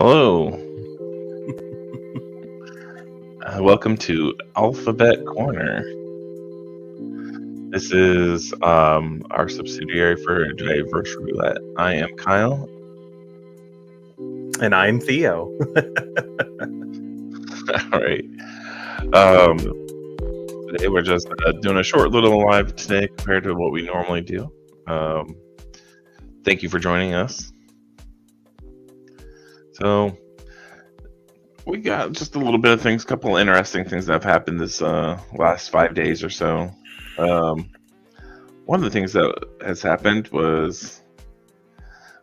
Hello. Welcome to Alphabet Corner. This is our subsidiary for Diverse Roulette. I am Kyle. And I'm Theo. All right. Today we're just doing a short little live today compared to what we normally do. Thank you for joining us. So we got just a little bit of things, a couple of interesting things that have happened this last 5 days or so. One of the things that has happened was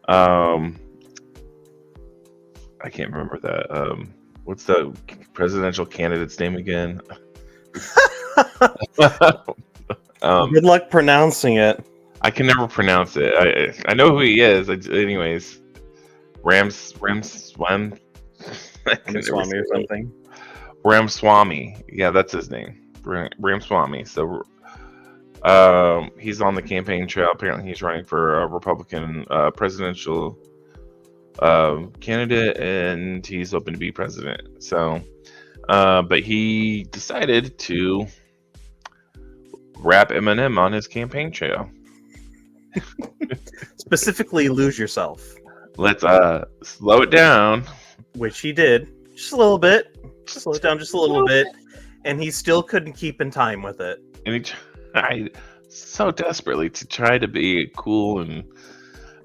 I can't remember that. What's the presidential candidate's name again? Good luck pronouncing it. I can never pronounce it. I know who he is. Anyways, Ramaswamy Swami or something. Ramaswamy. Yeah, that's his name. Ramaswamy. So he's on the campaign trail. Apparently, he's running for a Republican presidential candidate, and he's hoping to be president. So, but he decided to rap Eminem on his campaign trail. Specifically, Lose Yourself. Let's slow it down. Which he did. Just a little bit. Slow it down just a little bit. And he still couldn't keep in time with it. And he tried so desperately to try to be cool and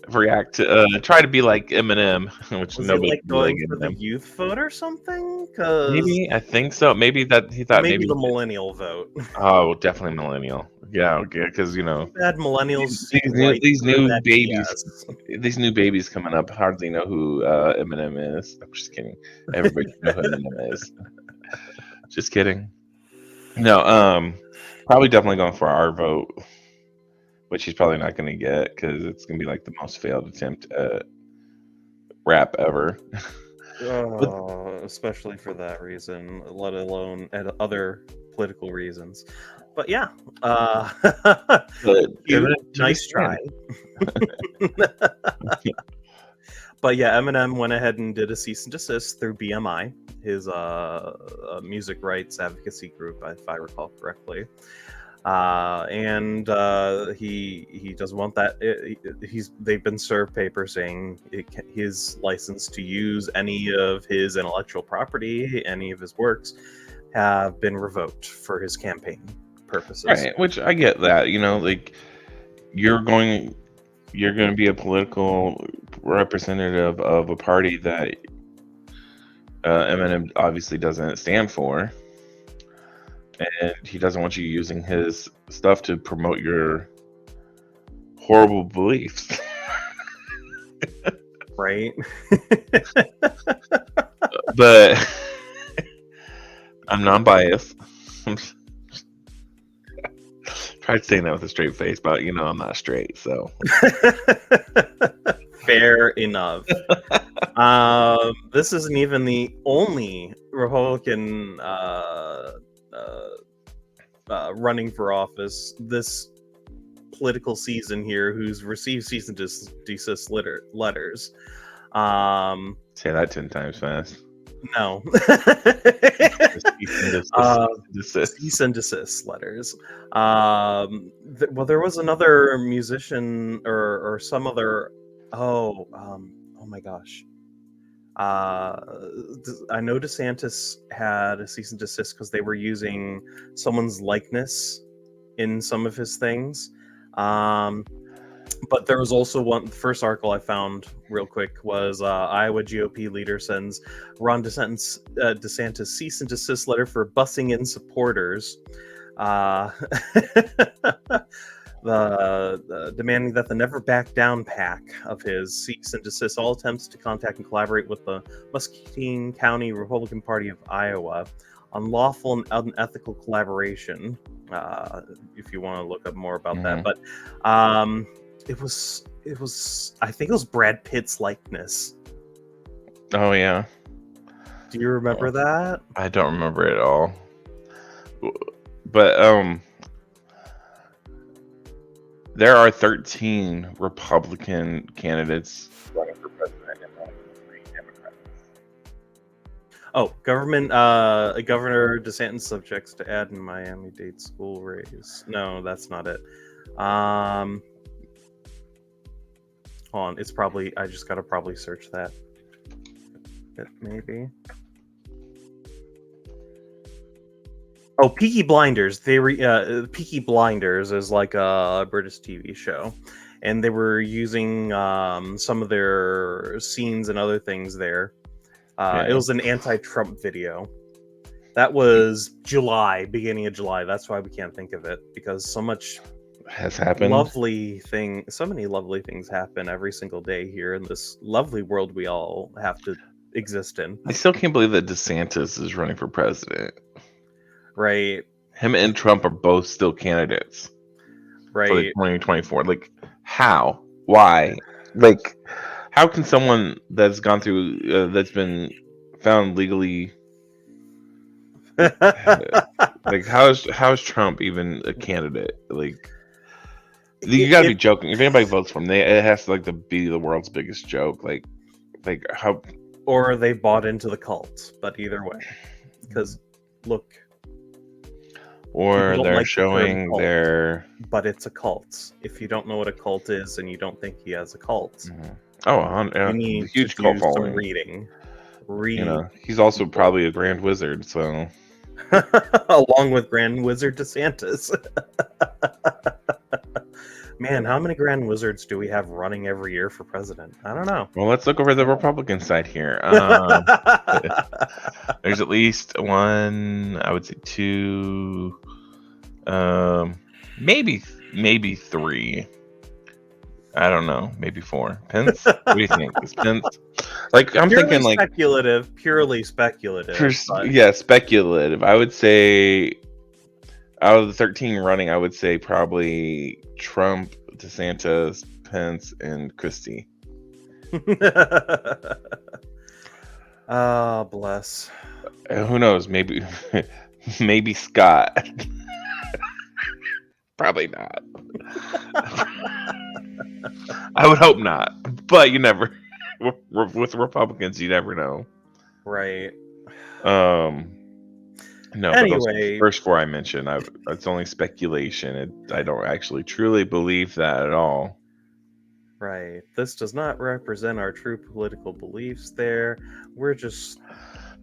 react to try to be like Eminem, which Was nobody he can be like going for the Eminem. youth vote or something? Cause Maybe, I think so. Maybe that he thought maybe the millennial vote. Oh, definitely millennial. Yeah, because Bad millennials. these new babies coming up hardly know who Eminem is. I'm just kidding. Everybody knows who Eminem is. Just kidding. No, probably definitely going for our vote, which he's probably not going to get because it's going to be like the most failed attempt at rap ever. Especially for that reason, let alone other political reasons. But yeah, nice try. But yeah, Eminem went ahead and did a cease and desist through BMI, his music rights advocacy group, if I recall correctly. And he doesn't want that. They've been served papers saying his license to use any of his intellectual property, any of his works, have been revoked for his campaign purposes. Right, which I get that. Like you're going to be a political representative of a party that Eminem obviously doesn't stand for. And he doesn't want you using his stuff to promote your horrible beliefs. Right. But I'm non-biased. Tried saying that with a straight face, but I'm not straight, so. Fair enough. This isn't even the only Republican running for office this political season here who's received cease and desist letters. Say that 10 times fast. No. Cease and desist letters. Well, there was another musician or some other. Oh my gosh. I know DeSantis had a cease and desist because they were using someone's likeness in some of his things. But there was also one. The first article I found real quick was Iowa GOP leader sends Ron DeSantis cease and desist letter for bussing in supporters. Demanding that the Never Back Down pack of his cease and desist all attempts to contact and collaborate with the Muscatine County Republican Party of Iowa on lawful and unethical collaboration. If you want to look up more about that, but it was I think it was Brad Pitt's likeness. Oh yeah. Do you remember that? I don't remember it at all. But there are 13 Republican candidates running for president and only 3 Democrats. Oh, Governor DeSantis subjects to add in Miami-Dade school raise. No, that's not it. Hold on, it's probably, I just gotta probably search that. Maybe. Oh, Peaky Blinders. Peaky Blinders is like a British TV show, and they were using some of their scenes and other things there. It was an anti-Trump video. That was beginning of July. That's why we can't think of it, because so much has happened. So many lovely things happen every single day here in this lovely world we all have to exist in. I still can't believe that DeSantis is running for president. Right. Him and Trump are both still candidates. Right. For the 2024. Like, how? Why? Like, how can someone that's gone through, that's been found legally, like, how's Trump even a candidate? Like, you gotta be joking. If anybody votes for him, it has to be the world's biggest joke. Like how? Or they bought into the cult. But either way, because look. Or they're showing their. But it's a cult. If you don't know what a cult is and you don't think he has a cult, you need huge to cult do following. some reading. He's also probably a Grand Wizard, so. Along with Grand Wizard DeSantis. Man, how many Grand Wizards do we have running every year for president? I don't know. Well, let's look over the Republican side here. There's at least one, I would say two, maybe three. I don't know, maybe four. Pence? What do you think? Is Pence? Like, I'm thinking like purely speculative. Yeah, speculative. I would say out of the 13 running, I would say probably Trump, DeSantis, Pence, and Christie. Oh, bless. Who knows? Maybe Scott. Probably not. I would hope not, but you never. With Republicans, you never know. Right. No, anyway, but those first four I mentioned, it's only speculation. I don't actually truly believe that at all. Right. This does not represent our true political beliefs there. We're just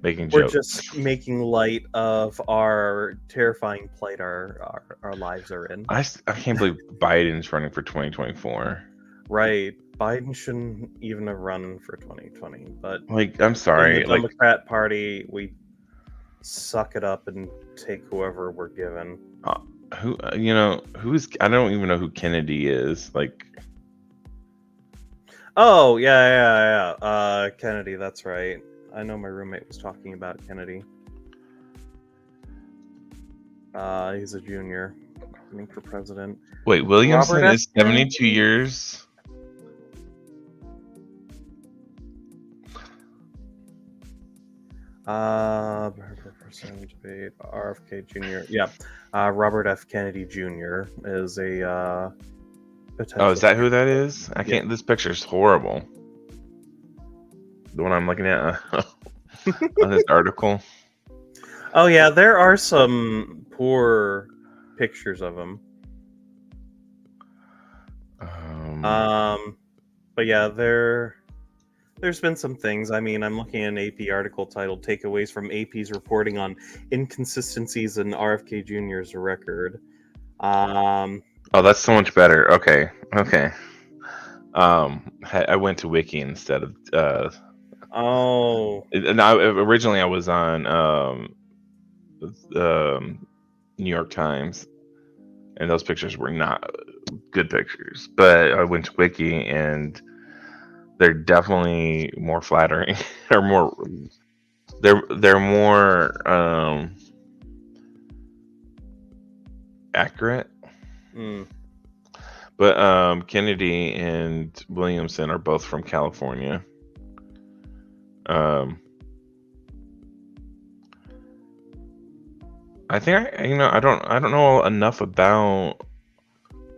making jokes. We're just making light of our terrifying plight our lives are in. I can't believe Biden's running for 2024. Right. Biden shouldn't even have run for 2020. But I'm sorry. In the Democrat Party, we suck it up and take whoever we're given. Who's I don't even know who Kennedy is. Oh, yeah. Kennedy, that's right. I know my roommate was talking about Kennedy. He's a junior running for president. Wait, Williamson is 72 years. Debate, RFK Jr. Yeah, Robert F. Kennedy Jr. is a potential. Oh, is that who that is? I can't. This picture's horrible. The one I'm looking at on this article. Oh yeah, there are some poor pictures of him. But yeah, there's been some things. I mean, I'm looking at an AP article titled "Takeaways from AP's Reporting on Inconsistencies in RFK Jr.'s Record." Oh, that's so much better. Okay. I went to Wiki instead of. Originally I was on New York Times, and those pictures were not good pictures. But I went to Wiki, and they're definitely more flattering, or more. They're more accurate. But Kennedy and Williamson are both from California. I think I don't know enough about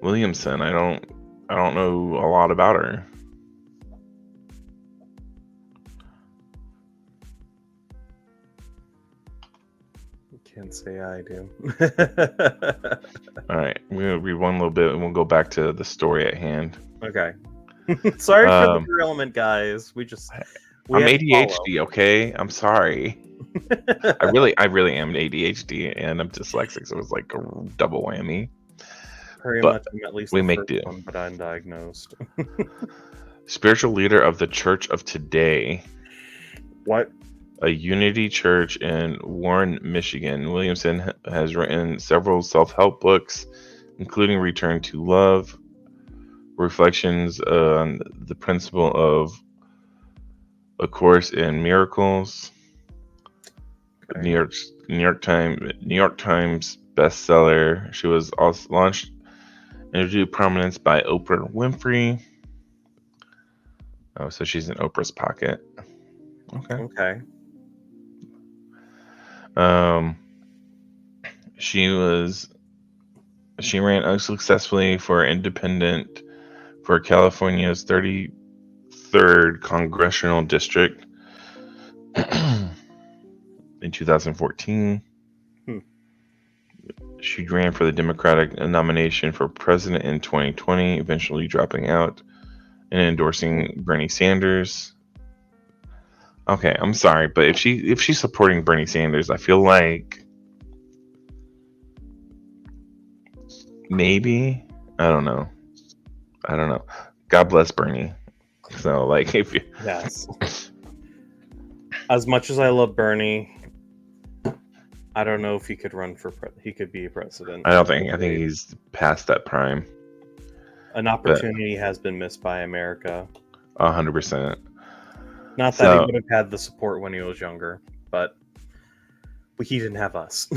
Williamson. I don't know a lot about her. Can't say I do. All right, we're gonna read one little bit, and we'll go back to the story at hand. Okay. Sorry for the derailment, guys. We I'm had to ADHD, okay? I'm sorry. I really am ADHD, and I'm dyslexic, so it's like a double whammy. Pretty But much, I'm at least we the make first do. one, but undiagnosed. Spiritual leader of the Church of Today. What? A Unity Church in Warren, Michigan. Williamson has written several self-help books, including Return to Love, Reflections on the Principle of A Course in Miracles, Okay. New York Times bestseller. She was also launched into prominence by Oprah Winfrey. Oh, so she's in Oprah's pocket. Okay. She ran unsuccessfully for independent for California's 33rd congressional district in 2014. She ran for the Democratic nomination for president in 2020, eventually dropping out and endorsing Bernie Sanders. Okay, I'm sorry, but if she's supporting Bernie Sanders, I feel like maybe I don't know. God bless Bernie. So like if you Yes. As much as I love Bernie, I don't know if he could run for he could be a president. I think he's past that prime. An opportunity has been missed by America. 100%. Not that he would have had the support when he was younger, but he didn't have us.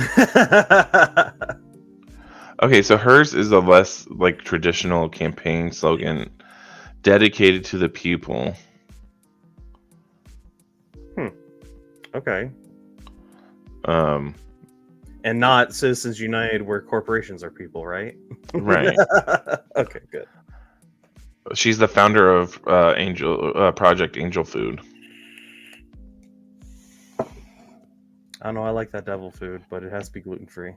Okay, so hers is a less like traditional campaign slogan, dedicated to the people. Okay. And not Citizens United, where corporations are people, right? Right. Okay, good. She's the founder of Project Angel Food. I don't know. I like that devil food, but it has to be gluten free.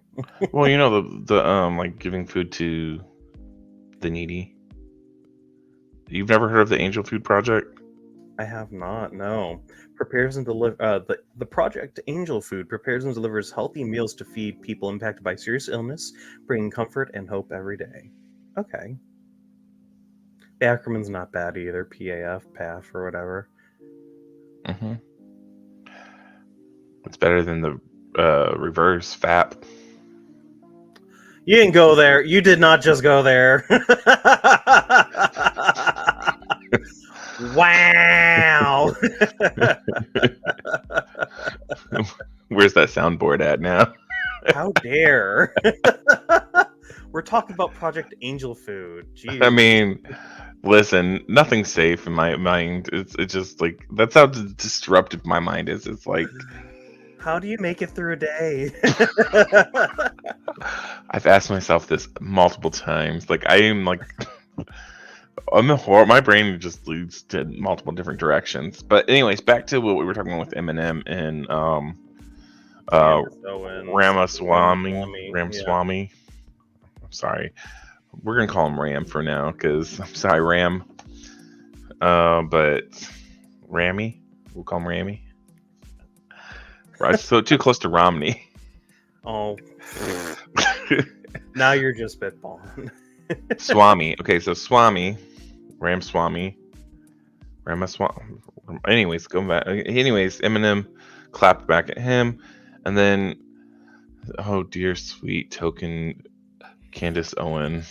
Well, you know the like giving food to the needy. You've never heard of the Angel Food Project? I have not. No. Prepares and delivers the Project Angel Food prepares and delivers healthy meals to feed people impacted by serious illness, bringing comfort and hope every day. Okay. The acronym's not bad either. PAF, PAF, or whatever. Mm-hmm. It's better than the reverse FAP. You didn't go there. You did not just go there. Wow. Where's that soundboard at now? How dare. We're talking about Project Angel Food. Jeez. I mean, listen, nothing's safe in my mind. It's just like that's how disruptive my mind is. It's like, how do you make it through a day? I've asked myself this multiple times. Like I am like on the horror, my brain just leads to multiple different directions. But anyways, back to what we were talking about with Eminem and Ramaswamy. I'm sorry. We're gonna call him Ram for now, because I'm sorry, Ram. But Rammy, we'll call him Rammy. Right, so too close to Romney. Oh, now you're just spitballing. Swami. Okay, so Swami, Ramaswamy. Anyways, going back. Anyways, Eminem clapped back at him, and then, oh dear, sweet token Candace Owens.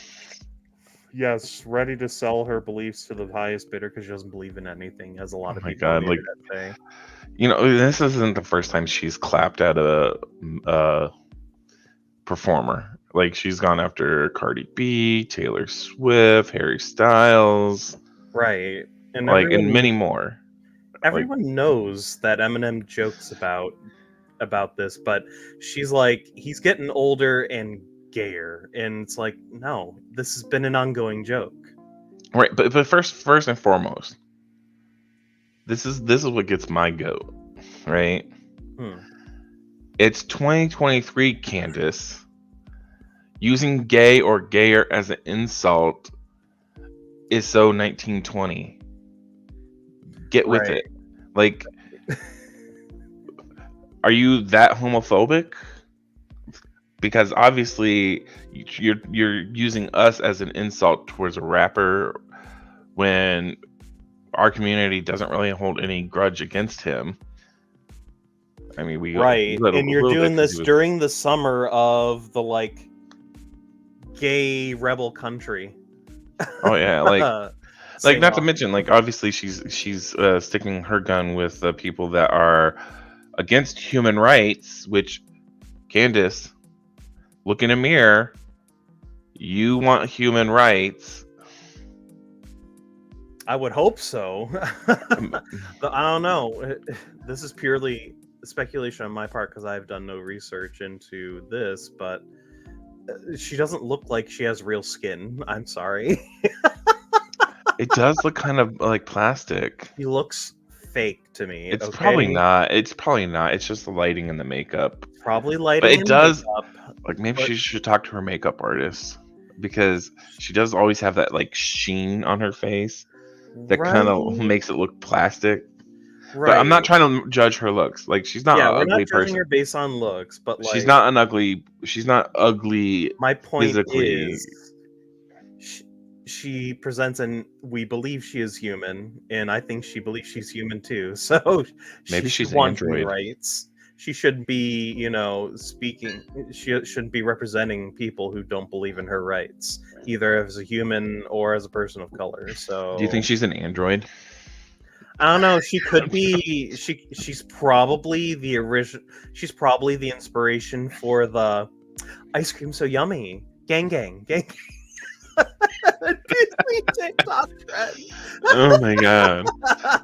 Yes, ready to sell her beliefs to the highest bidder because she doesn't believe in anything, as a lot of people God, on the like, internet say. You know, this isn't the first time she's clapped at a performer. Like, she's gone after Cardi B, Taylor Swift, Harry Styles, right, and like, and many more. Everyone knows that Eminem jokes about this, but she's like, he's getting older and gayer, and it's like, no, this has been an ongoing joke. Right, but first and foremost, this is what gets my goat, right? It's 2023, Candace. Using gay or gayer as an insult is so 1920. Get with Right. it. Like, are you that homophobic? Because obviously you're using us as an insult towards a rapper when our community doesn't really hold any grudge against him. I mean, we got Right. a And you're little bit doing because this he was. during the summer of the like gay rebel country. Oh yeah, like Sing not to off. mention, like, obviously she's sticking her gun with the people that are against human rights. Which, Candace, look in a mirror. You want human rights. I would hope so. Um, But I don't know. This is purely speculation on my part because I've done no research into this, but she doesn't look like she has real skin. I'm sorry. It does look kind of like plastic. She looks fake to me, It's probably okay? not. It's probably not. It's just the lighting and the makeup. Probably But lighting it and does. makeup, Like, maybe but she should talk to her makeup artist, because she does always have that like sheen on her face that kind of right, makes it look plastic. But I'm right. not trying to judge her looks. Like, she's not Yeah, an we're not ugly judging person. her based on looks, but She's like not an ugly. She's not ugly my point physically. is she presents and we believe she is human, and I think she believes she's human too. So she Maybe should she's an want human android. rights. She shouldn't be, speaking. She shouldn't be representing people who don't believe in her rights, either as a human or as a person of color. Do you think So she's an android? I don't know. She could be. She's probably the original. She's probably the inspiration for the ice cream so yummy. Gang, gang, gang. Disney TikTok trend. Oh my god!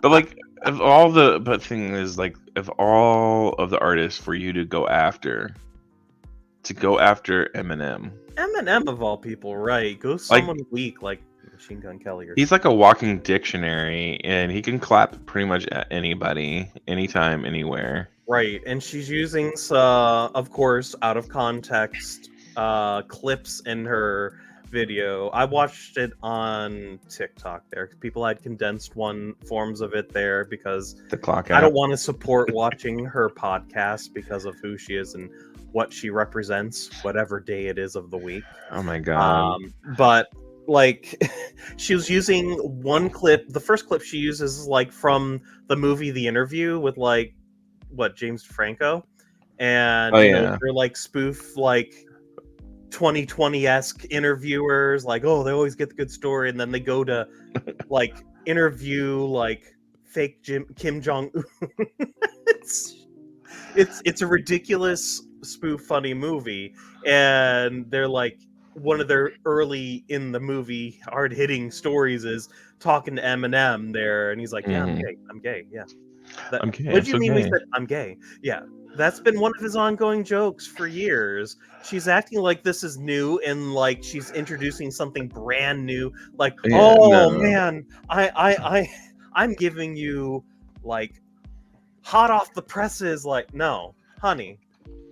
But like, of all the but thing is, like, of all of the artists for you to go after Eminem, Eminem of all people, right? Go like, someone weak like Machine Gun Kelly or he's something. like a walking dictionary, and he can clap pretty much at anybody, anytime, anywhere. Right, and she's using, of course, out of context clips in her video. I watched it on TikTok there. People had condensed forms of it there because The clock I don't app. want to support watching her podcast because of who she is and what she represents, whatever day it is of the week. Oh my god. But like, she was using one clip. The first clip she uses is like from the movie The Interview with like James Franco, and Oh yeah. they're like spoof like 2020-esque interviewers, like, oh, they always get the good story, and then they go to like interview like fake Kim Jong Un. it's a ridiculous spoof funny movie, and they're like one of their early in the movie hard hitting stories is talking to Eminem there, and he's like, yeah, Mhm. I'm gay, yeah. That, I'm gay. what I'm do you so mean we gay. said I'm gay? Yeah. That's been one of his ongoing jokes for years. She's acting like this is new and like she's introducing something brand new. Like, Yeah. oh No. man, I'm giving you like hot off the presses. Like, no, honey,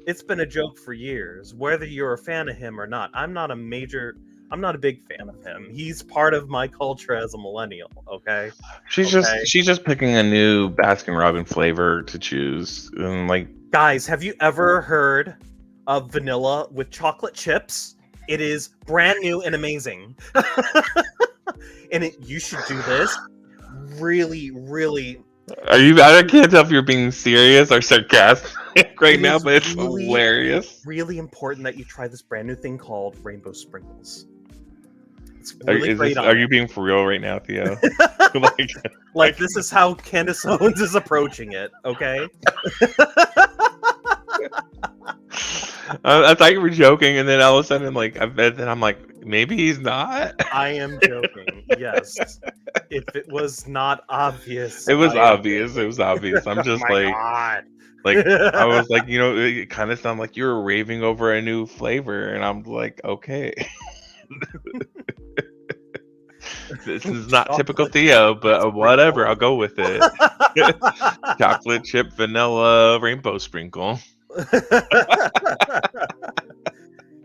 it's been a joke for years. Whether you're a fan of him or not, I'm not a big fan of him. He's part of my culture as a millennial. Okay. Okay. She's just picking a new Baskin Robbins flavor to choose, and like, Guys, have you ever heard of vanilla with chocolate chips? It is brand new and amazing. And you should do this. Really, really. are you? I can't tell if you're being serious or sarcastic right It now, is but it's really, hilarious. really important that you try this brand new thing called rainbow sprinkles. It's really great Are on you it. being for real right now, Theo? like, Like, this is how Candace Owens is approaching it, okay? I thought you were joking, and then all of a sudden, like, I'm like, maybe he's not. I am joking, yes. If it was not obvious, It was I am obvious. It joking. was obvious. I'm Oh just my god. like, I was like, it kind of sounded like you were raving over a new flavor, and I'm like, okay, this is not typical Chocolate Theo, but whatever, sprinkle. I'll go with it. Chocolate chip vanilla rainbow sprinkle.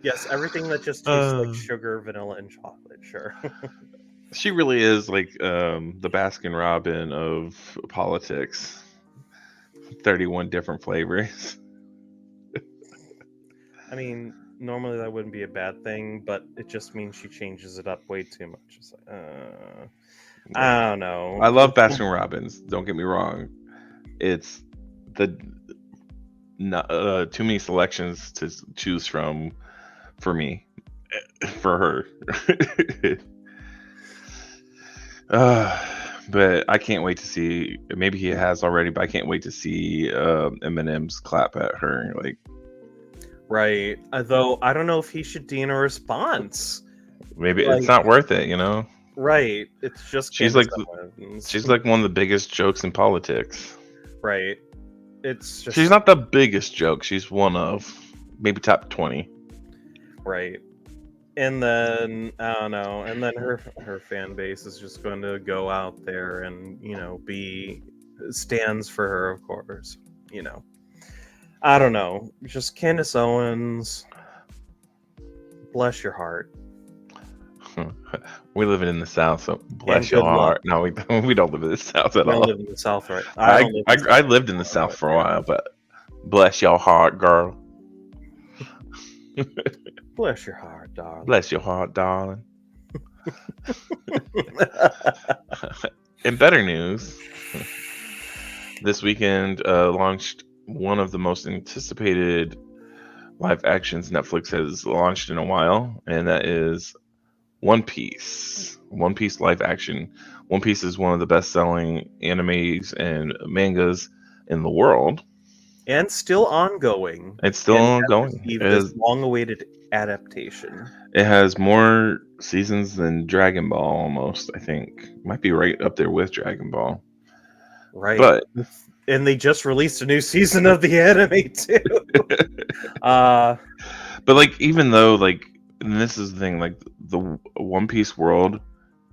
Yes, everything that just tastes like sugar, vanilla, and chocolate. Sure. She really is like the Baskin Robin of politics. 31 different flavors. I mean, normally that wouldn't be a bad thing, but it just means she changes it up way too much. It's like, I don't know. I love Baskin Robbins. Don't get me wrong. It's the too many selections to choose from for me, for her. But I can't wait to see. Maybe he has already, but I can't wait to see Eminem's clap at her. Like, right. Though I don't know if he should deem a response. maybe it's not worth it, you know? Right. It's just she's Candace like Owens. she's like one of the biggest jokes in politics. Right. It's just she's not the biggest joke. She's one of maybe top 20. Right. And then I don't know. And then her fan base is just going to go out there and be stands for her, of course. I don't know. Just Candace Owens. Bless your heart. We live in the South, so bless your heart. No, we don't live in the South at all. We live in the South, right? I lived in the South for a while, but bless your heart, girl. Bless your heart, darling. Bless your heart, darling. In better news, this weekend launched one of the most anticipated live actions Netflix has launched in a while, and that is One Piece. One Piece live action. One Piece is one of the best-selling animes and mangas in the world, and still ongoing. It's still ongoing. This long-awaited adaptation. It has more seasons than Dragon Ball, almost. I think might be right up there with Dragon Ball. Right, and they just released a new season of the anime too. But like, even though like, and this is the thing, like the One Piece world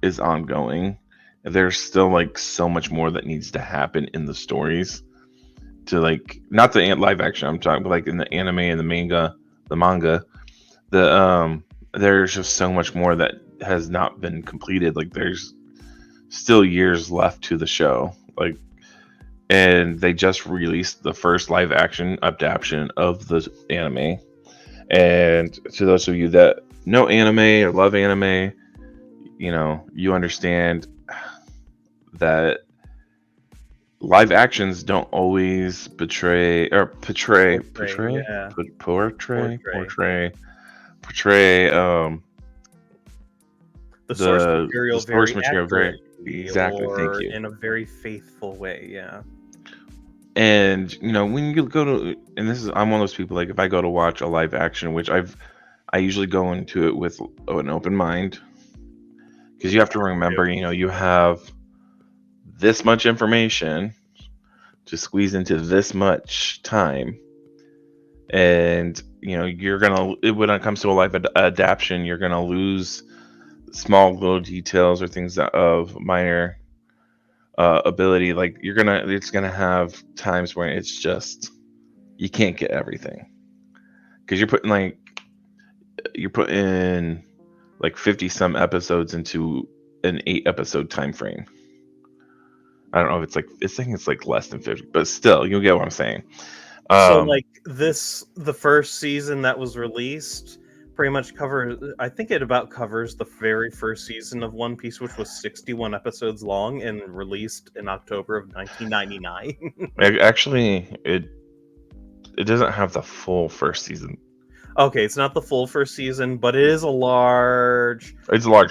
is ongoing, there's still like so much more that needs to happen in the stories to like, not the live action I'm talking, but like in the anime and the manga, there's just so much more that has not been completed. Like there's still years left to the show. Like, and they just released the first live action adaptation of the anime. And to those of you that know anime or love anime, you understand that live actions don't always portray the source material very exactly. Thank you. In a very faithful way, yeah. And when you go to, and I'm one of those people, like if I go to watch a live action, which I usually go into it with an open mind, because you have to remember, you have this much information to squeeze into this much time, and you're gonna, when it comes to a live adaptation, you're gonna lose small little details or things of minor ability. Like it's gonna have times where it's just, you can't get everything, because you're putting like 50 some episodes into an 8 episode time frame. I don't know if I think it's like less than 50, but still, you'll get what I'm saying. So like the first season that was released pretty much I think it about covers the very first season of One Piece, which was 61 episodes long and released in October of 1999. Actually, it doesn't have the full first season. Okay, it's not the full first season, but it is a large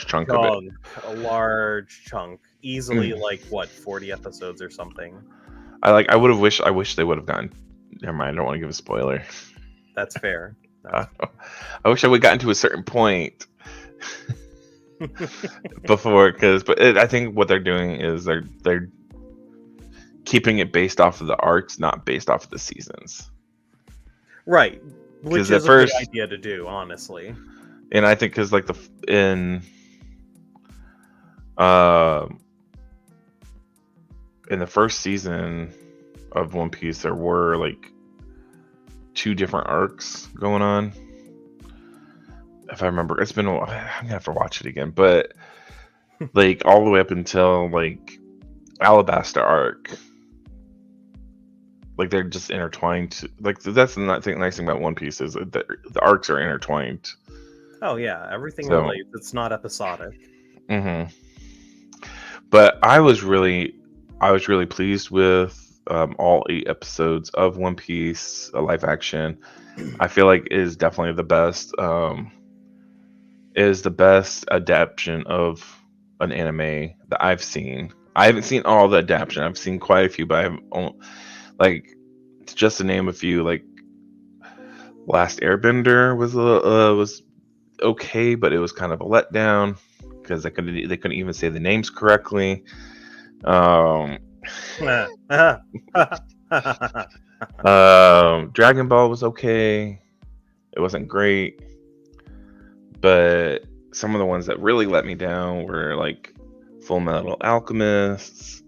chunk of it. A large chunk. Easily like 40 episodes or something. I wish they would have gotten, never mind, I don't want to give a spoiler. That's fair. I wish I would have gotten to a certain point before, I think what they're doing is they're keeping it based off of the arcs, not based off of the seasons. Right. Which is a good idea to do, honestly. And I think because like in the first season of One Piece, there were like two different arcs going on. If I remember, it's been a while. I'm gonna have to watch it again, but like all the way up until like Alabasta arc, like they're just intertwined. Like that's the nice thing about One Piece is that the arcs are intertwined. Oh yeah, everything So, relates. It's not episodic. But I was really pleased with all 8 episodes of One Piece, a live action. I feel like it is definitely the best. Is the best adaptation of an anime that I've seen. I haven't seen all the adaptation. I've seen quite a few, but I haven't like just to name a few. Like Last Airbender was okay, but it was kind of a letdown because they couldn't even say the names correctly. Dragon Ball was okay. It wasn't great, but some of the ones that really let me down were like Full Metal Alchemists.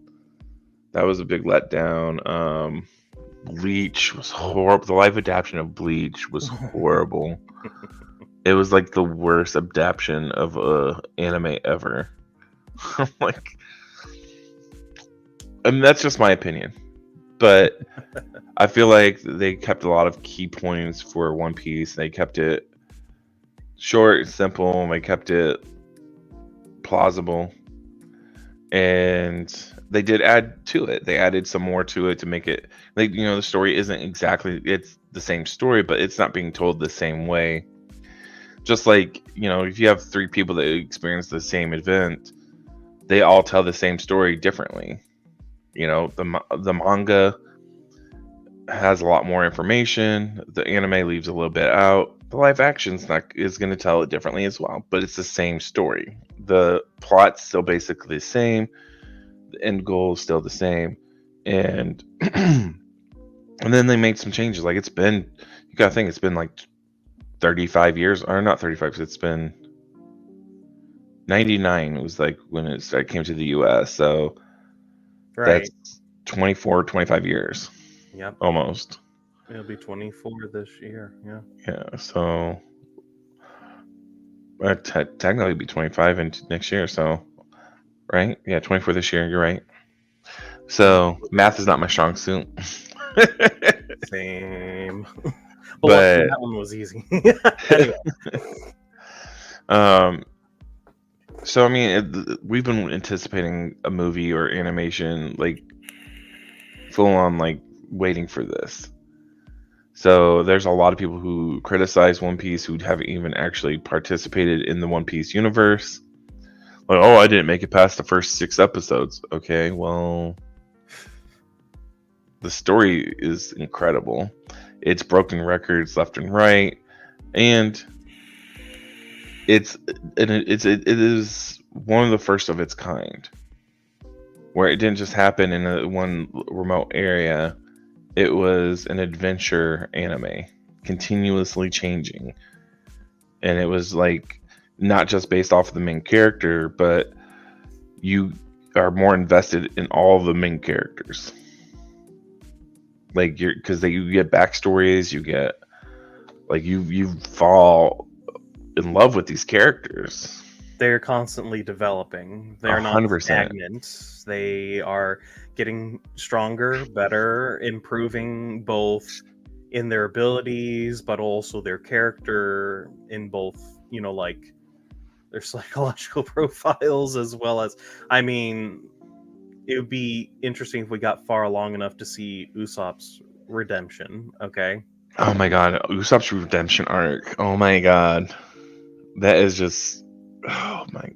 That was a big letdown. Bleach was horrible. The live adaptation of Bleach was horrible. It was like the worst adaptation of a anime ever. Like, I mean, that's just my opinion, but I feel like they kept a lot of key points for One Piece. They kept it short and simple. And they kept it plausible, and they did add to it. They added some more to it to make it like the story isn't exactly it's the same story, but it's not being told the same way. Just like if you have 3 people that experience the same event, they all tell the same story differently. The manga has a lot more information. The anime leaves a little bit out. The live action's is going to tell it differently as well, but it's the same story. The plot's still basically the same. The end goal is still the same, and and then they made some changes. Like you gotta think it's been like 35 years, or not 35. It's been 99. It was like when it came to the U.S. So Right. that's 24, 25 years. Yep. Almost. It'll be 24 this year. Yeah. Yeah. So technically it'd be 25 into next year. So right? Yeah, 24 this year. You're right. So math is not my strong suit. Same. But that one was easy. Anyway. So I mean, we've been anticipating a movie or animation, like full on, like waiting for this. So there's a lot of people who criticize One Piece who haven't even actually participated in the One Piece universe. Like, oh, I didn't make it past the first 6 episodes. Okay, well, the story is incredible. It's broken records left and right, and it is one of the first of its kind, where it didn't just happen in one remote area. It was an adventure anime, continuously changing, and it was like not just based off of the main character, but you are more invested in all the main characters. Like because you get backstories, you get like you fall in love with these characters. They're constantly developing. They're 100%. Not stagnant. They are getting stronger, better, improving both in their abilities, but also their character in both, like their psychological profiles, as well as, I mean, it would be interesting if we got far along enough to see Usopp's redemption. Okay. Oh my god, Usopp's redemption arc. Oh my god, that is just. Oh my.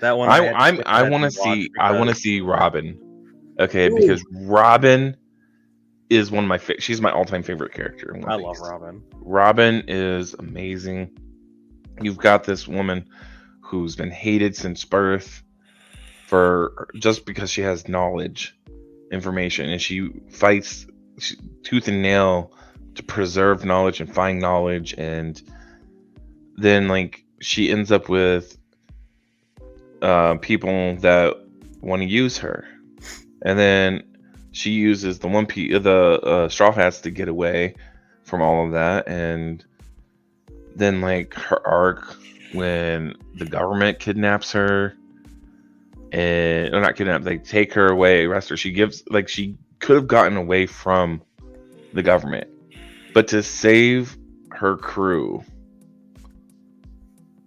That one. I want to see Robin. Okay, ooh, because Robin is one of my she's my all-time favorite character in One Piece. I love Robin. Robin is amazing. You've got this woman who's been hated since birth for just because she has knowledge, information, and she fights tooth and nail to preserve knowledge and find knowledge, and then like she ends up with people that want to use her, and then she uses the Straw Hats to get away, from all of that. And then like her arc when the government kidnaps her, and or not kidnap, they take her away, arrest her. She could have gotten away from the government, but to save her crew,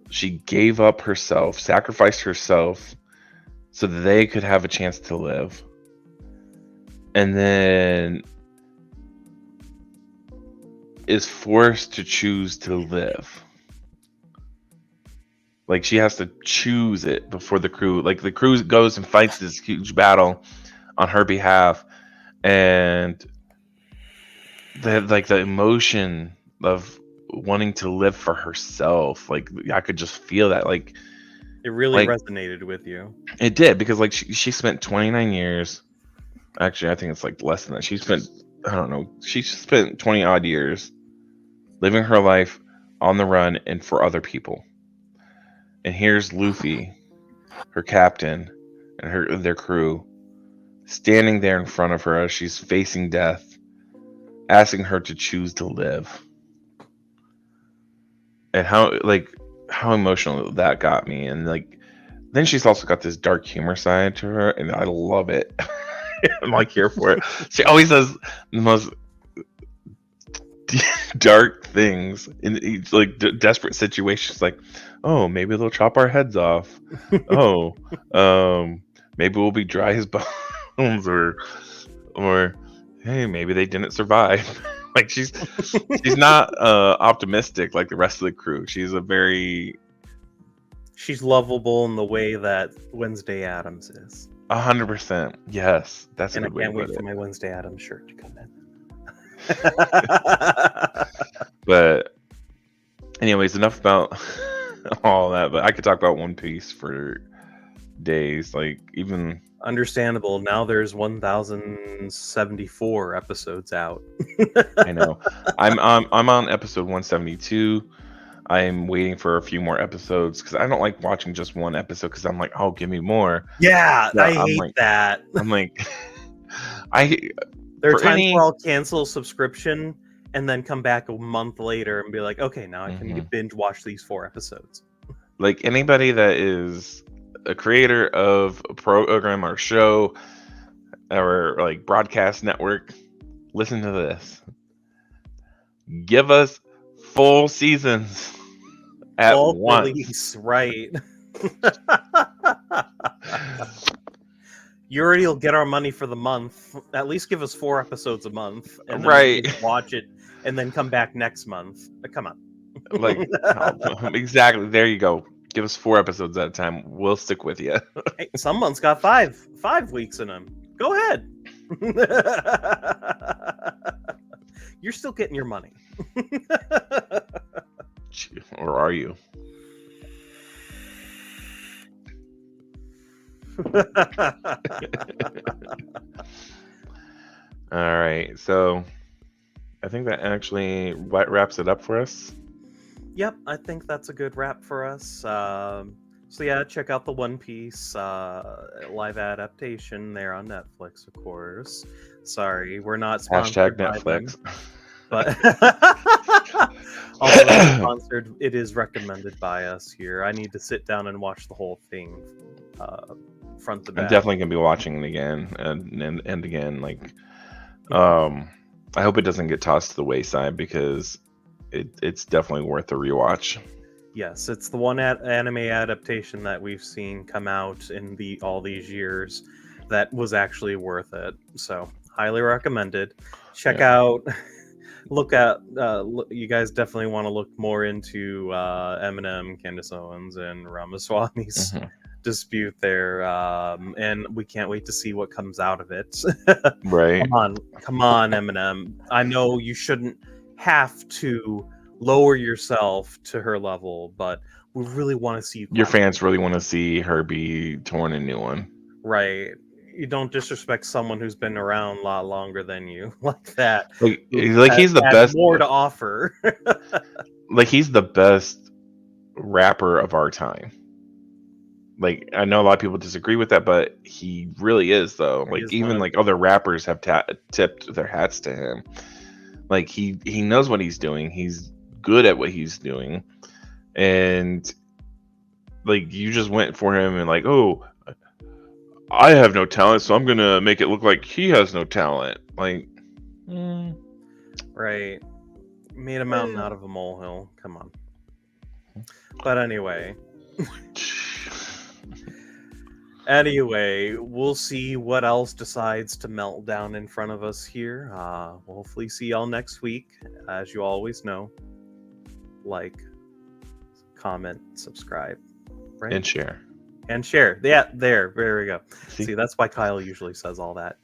she gave up herself, sacrificed herself so that they could have a chance to live. And then is forced to choose to live. Like she has to choose it before the crew. Like the crew goes and fights this huge battle on her behalf, and the emotion of wanting to live for herself. Like I could just feel that. Like it really resonated with you. It did, because like she spent 29 years. Actually, I think it's like less than that. She spent, I don't know. She spent 20 odd years living her life on the run and for other people. And here's Luffy, her captain, and their crew, standing there in front of her as she's facing death, asking her to choose to live. And how emotional that got me. And like, then she's also got this dark humor side to her, and I love it. I'm like here for it. She always does the most dark things in like desperate situations, like, oh, maybe they'll chop our heads off. Oh, maybe we'll be dry as bones, or hey, maybe they didn't survive. Like she's not optimistic like the rest of the crew. She's lovable in the way that Wednesday Addams is. 100%. Yes, that's a good way to put it. And I can't wait for my Wednesday Addams shirt to come in. But anyways, enough about all that. But I could talk about One Piece for days. Like, even understandable. Now there's 1,074 episodes out. I know. I'm on episode 172. I'm waiting for a few more episodes because I don't like watching just one episode, because I'm like, oh, give me more. Yeah, I hate that. I'm like, there are times where I'll cancel a subscription and then come back a month later and be like, okay, now I can binge watch these 4 episodes. Like, anybody that is a creator of a program or show or like broadcast network, listen to this. Give us full seasons at once. Release, right. You already will get our money for the month. At least give us 4 episodes a month, and then right, watch it, and then come back next month. Come on, like exactly. There you go. Give us 4 episodes at a time. We'll stick with you. Hey, some months got 5 weeks in them. Go ahead. You're still getting your money. Or are you? All right, so I think that actually wraps it up for us. Yep, I think that's a good wrap for us. So yeah, check out the One Piece live adaptation there on Netflix, of course. Sorry, we're not sponsored by Netflix. Them, but although sponsored, it is recommended by us here. I need to sit down and watch the whole thing front to back. I'm definitely gonna be watching it again and again. Like, I hope it doesn't get tossed to the wayside, because it's definitely worth a rewatch. Yes, it's the one anime adaptation that we've seen come out in all these years that was actually worth it. So highly recommended. Check out. Look at. You guys definitely want to look more into Eminem, Candace Owens, and Ramaswamy's dispute there, and we can't wait to see what comes out of it. Right. Come on, Eminem. I know you shouldn't have to lower yourself to her level, but we really want to see your fans really want to see her be torn a new one. Right. You don't disrespect someone who's been around a lot longer than you like that. Like he's the best. More to offer. Like, he's the best rapper of our time. Like, I know a lot of people disagree with that, but he really is, though. Like, even like other rappers have tipped their hats to him. Like he knows what he's doing. He's good at what he's doing, and like you just went for him and like, oh, I have no talent, so I'm gonna make it look like he has no talent. Like, right. Made a mountain out of a molehill. Come on. But anyway. Anyway, we'll see what else decides to melt down in front of us here. We'll hopefully see y'all next week. As you always know, like, comment, subscribe, right? and share. And share. Yeah, there we go. See, that's why Kyle usually says all that.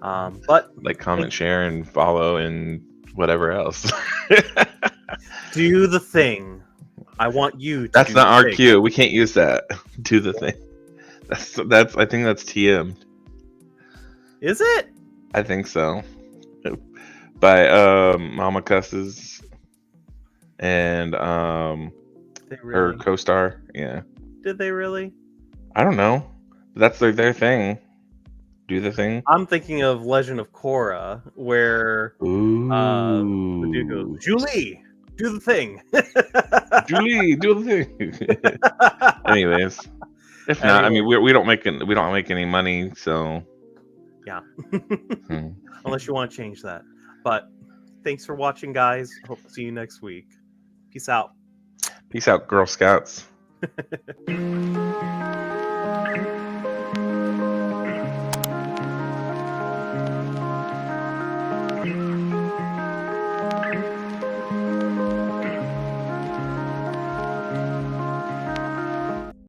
But like, comment, share, and follow, and whatever else. Do the thing. I want you to. That's do not the our thing. cue. We can't use that. Do the thing. That's. I think that's TM. Is it? I think so. By Mama Cusses and her co-star. Yeah. Did they really? I don't know. That's their thing. Do the thing. I'm thinking of Legend of Korra, where the dude goes, Julie, do the thing. Julie, do the thing. Anyways, if not, I mean, we don't make any money, so yeah. Unless you want to change that. But thanks for watching, guys. Hope to see you next week. Peace out. Peace out, Girl Scouts.